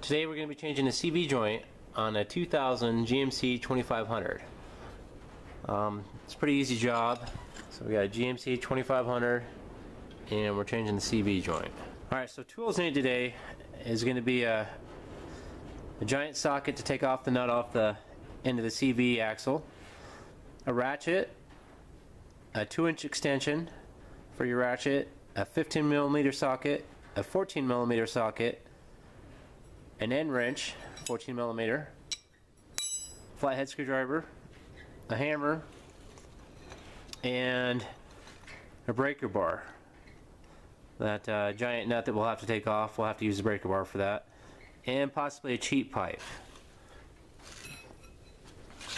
Today we're going to be changing the CV joint on a 2000 GMC 2500. It's a pretty easy job. So we got a GMC 2500 and we're changing the CV joint. Alright, so tools needed today is going to be a giant socket to take off the nut off the end of the CV axle, a ratchet, a 2-inch extension for your ratchet, a 15mm socket, a 14mm socket, an end wrench, 14mm, flathead screwdriver, a hammer, and a breaker bar. That giant nut that we'll have to take off, we'll have to use the breaker bar for that, and possibly a cheat pipe.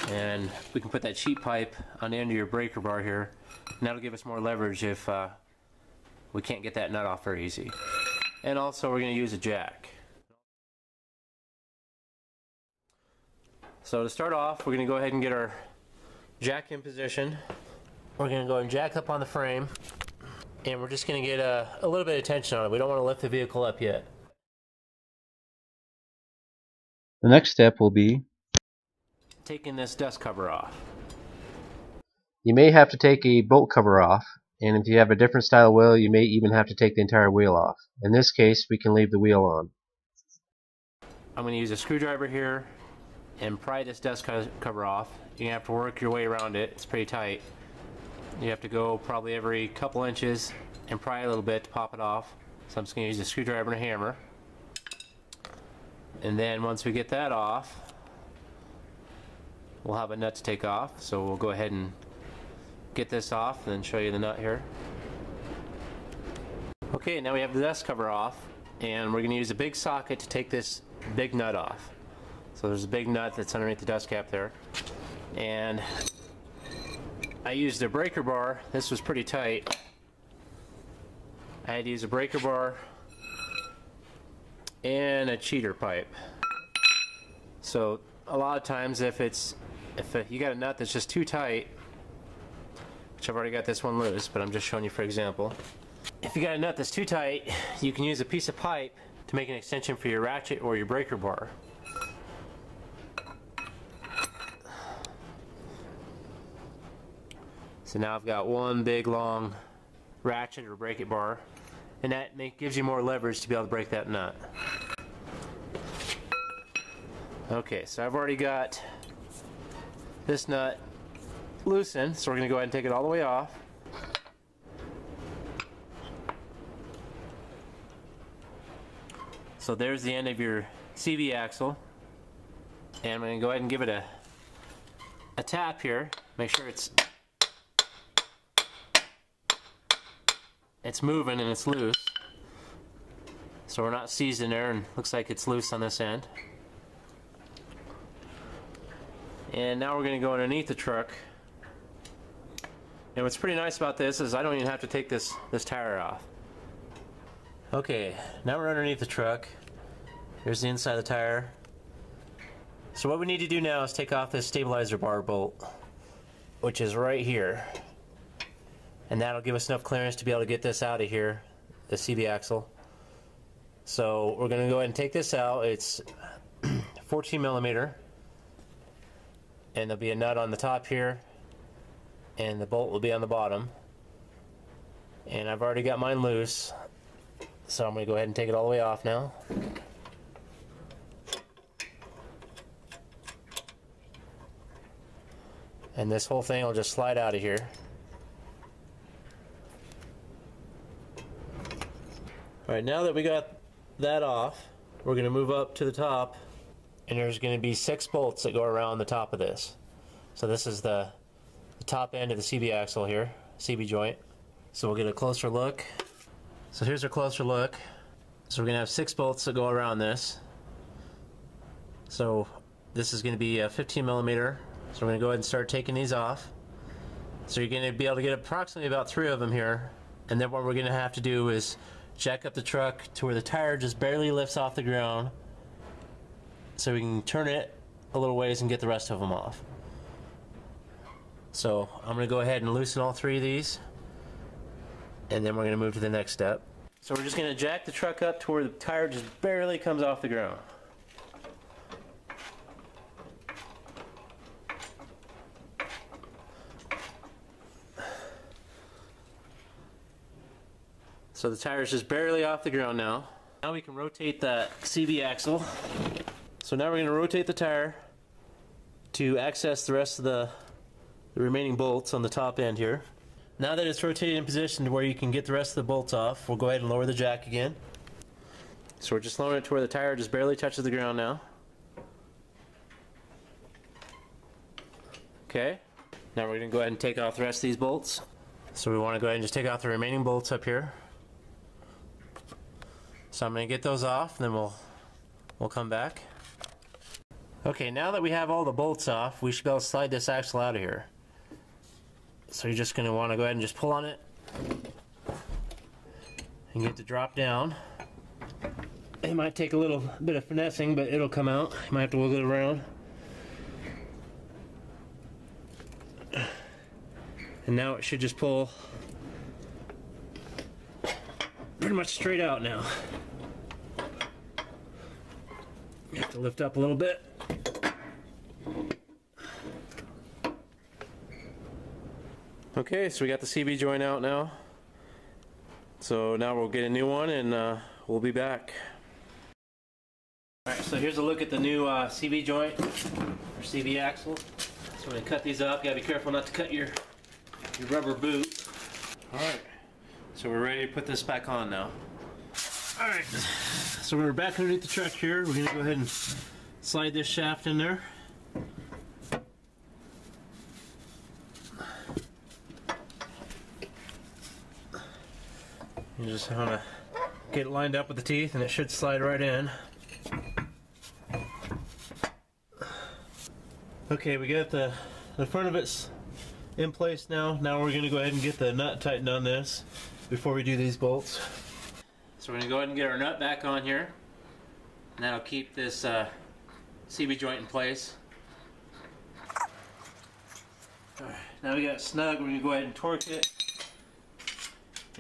And we can put that cheat pipe on the end of your breaker bar here, and that'll give us more leverage if we can't get that nut off very easy. And also we're going to use a jack. So to start off, we're going to go ahead and get our jack in position. We're going to go and jack up on the frame, and we're just going to get a little bit of tension on it. We don't want to lift the vehicle up yet. The next step will be taking this dust cover off. You may have to take a bolt cover off, and if you have a different style wheel, you may even have to take the entire wheel off. In this case, we can leave the wheel on. I'm going to use a screwdriver here and pry this dust cover off. You're going to have to work your way around it. It's pretty tight. You have to go probably every couple inches and pry a little bit to pop it off. So I'm just going to use a screwdriver and a hammer. And then once we get that off, we'll have a nut to take off. So we'll go ahead and get this off and then show you the nut here. Okay, now we have the dust cover off, and we're going to use a big socket to take this big nut off. So there's a big nut that's underneath the dust cap there, and I used a breaker bar. This was pretty tight. I had to use a breaker bar and a cheater pipe. So a lot of times if you got a nut that's just too tight, which I've already got this one loose, but I'm just showing you for example. If you got a nut that's too tight, you can use a piece of pipe to make an extension for your ratchet or your breaker bar. So now I've got one big long ratchet or breaker bar, and that gives you more leverage to be able to break that nut. Okay, so I've already got this nut loosened, so we're going to go ahead and take it all the way off. So there's the end of your CV axle, and I'm going to go ahead and give it a tap here. Make sure it's moving and it's loose, so we're not seized in there, and looks like it's loose on this end. And now we're going to go underneath the truck. And what's pretty nice about this is I don't even have to take this tire off. Okay, now we're underneath the truck. Here's the inside of the tire. So what we need to do now is take off this stabilizer bar bolt, which is right here. And that'll give us enough clearance to be able to get this out of here, the CV axle. So we're going to go ahead and take this out. It's 14mm, and there'll be a nut on the top here, and the bolt will be on the bottom. And I've already got mine loose, so I'm going to go ahead and take it all the way off now. And this whole thing will just slide out of here. Alright, now that we got that off, we're going to move up to the top, and there's going to be 6 bolts that go around the top of this. So this is the top end of the CV axle here, CV joint. So we'll get a closer look. So here's a closer look. So we're going to have 6 bolts that go around this. So this is going to be a 15mm. So we're going to go ahead and start taking these off. So you're going to be able to get approximately about 3 of them here. And then what we're going to have to do is jack up the truck to where the tire just barely lifts off the ground, so we can turn it a little ways and get the rest of them off. So I'm going to go ahead and loosen all 3 of these, and then we're going to move to the next step. So we're just going to jack the truck up to where the tire just barely comes off the ground. So the tire is just barely off the ground now. Now we can rotate that CV axle. So now we're going to rotate the tire to access the rest of the remaining bolts on the top end here. Now that it's rotated in position to where you can get the rest of the bolts off, we'll go ahead and lower the jack again. So we're just lowering it to where the tire just barely touches the ground now. Okay, now we're going to go ahead and take off the rest of these bolts. So we want to go ahead and just take off the remaining bolts up here. So I'm going to get those off, and then we'll come back. Okay, now that we have all the bolts off, we should be able to slide this axle out of here. So you're just going to want to go ahead and just pull on it and get it to drop down. It might take a little bit of finessing, but it'll come out. You might have to wiggle it around. And now it should just pull pretty much straight out now. You have to lift up a little bit. Okay, so we got the CV joint out now. So now we'll get a new one and we'll be back. Alright, so here's a look at the new CV joint, or CV axle. So I'm going to cut these up. You gotta be careful not to cut your rubber boots. Alright, so we're ready to put this back on now. Alright, so we're back underneath the truck here. We're going to go ahead and slide this shaft in there. You just want to get it lined up with the teeth and it should slide right in. Okay, we got the front of it's in place now. Now we're going to go ahead and get the nut tightened on this before we do these bolts. So we're going to go ahead and get our nut back on here. And that'll keep this CV joint in place. Alright, now we got it snug. We're going to go ahead and torque it.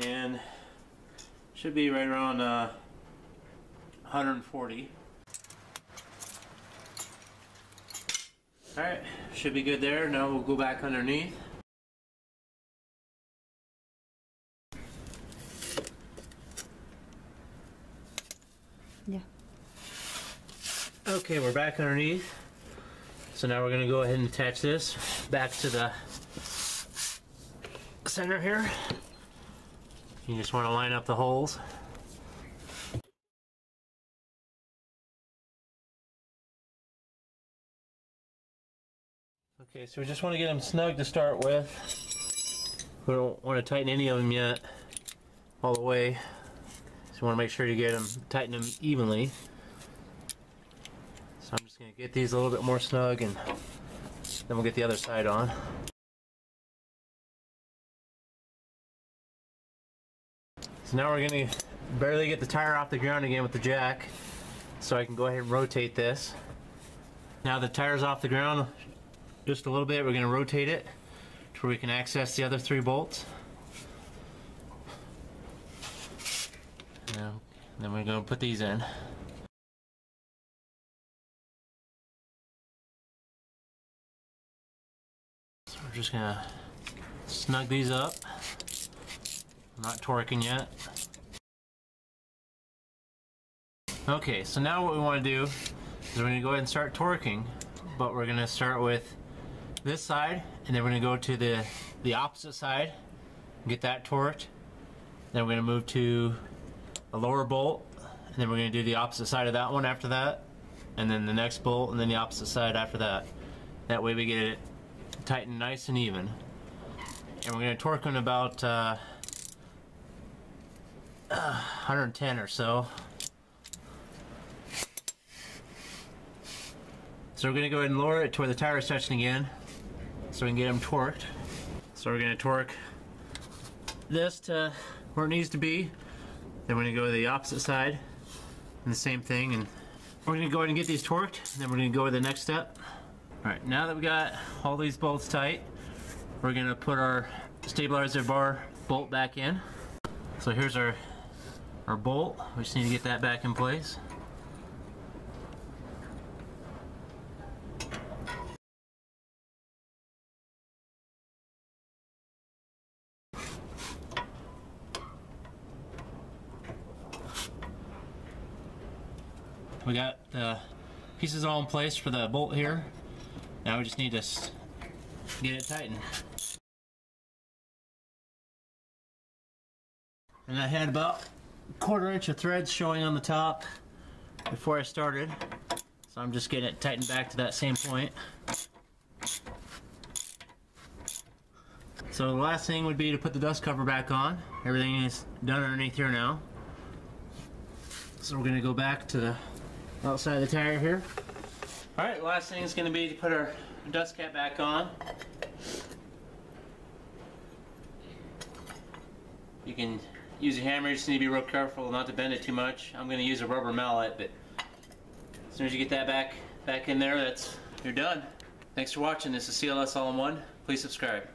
And should be right around 140. Alright, should be good there. Now we'll go back underneath. Yeah. Okay, we're back underneath. So now we're going to go ahead and attach this back to the center here. You just want to line up the holes. Okay, so we just want to get them snug to start with. We don't want to tighten any of them yet all the way. So you want to make sure you get them, tighten them evenly. So I'm just going to get these a little bit more snug and then we'll get the other side on. So now we're going to barely get the tire off the ground again with the jack, so I can go ahead and rotate this. Now the tire's off the ground just a little bit, we're going to rotate it to where we can access the other 3 bolts. Now, then we're going to put these in. So we're just going to snug these up. I'm not torquing yet. Okay, so now what we want to do is we're going to go ahead and start torquing, but we're going to start with this side, and then we're going to go to the opposite side and get that torqued. Then we're going to move to a lower bolt, and then we're going to do the opposite side of that one after that, and then the next bolt, and then the opposite side after that. That way we get it tightened nice and even. And we're going to torque in about 110 or so. So we're going to go ahead and lower it to where the tire is touching again, so we can get them torqued. So we're going to torque this to where it needs to be. Then we're going to go to the opposite side and the same thing. And we're going to go ahead and get these torqued, and then we're going to go to the next step. Alright, now that we got all these bolts tight, we're going to put our stabilizer bar bolt back in. So here's our bolt. We just need to get that back in place. we got the pieces all in place for the bolt here. Now we just need to get it tightened. And I had about 1/4 inch of threads showing on the top before I started. So I'm just getting it tightened back to that same point. So the last thing would be to put the dust cover back on. Everything is done underneath here now. So we're going to go back to the outside of the tire here. Alright, the last thing is going to be to put our dust cap back on. You can use a hammer, you just need to be real careful not to bend it too much. I'm going to use a rubber mallet, but as soon as you get that back in there, you're done. Thanks for watching. This is C.L.S. All-in-One. Please subscribe.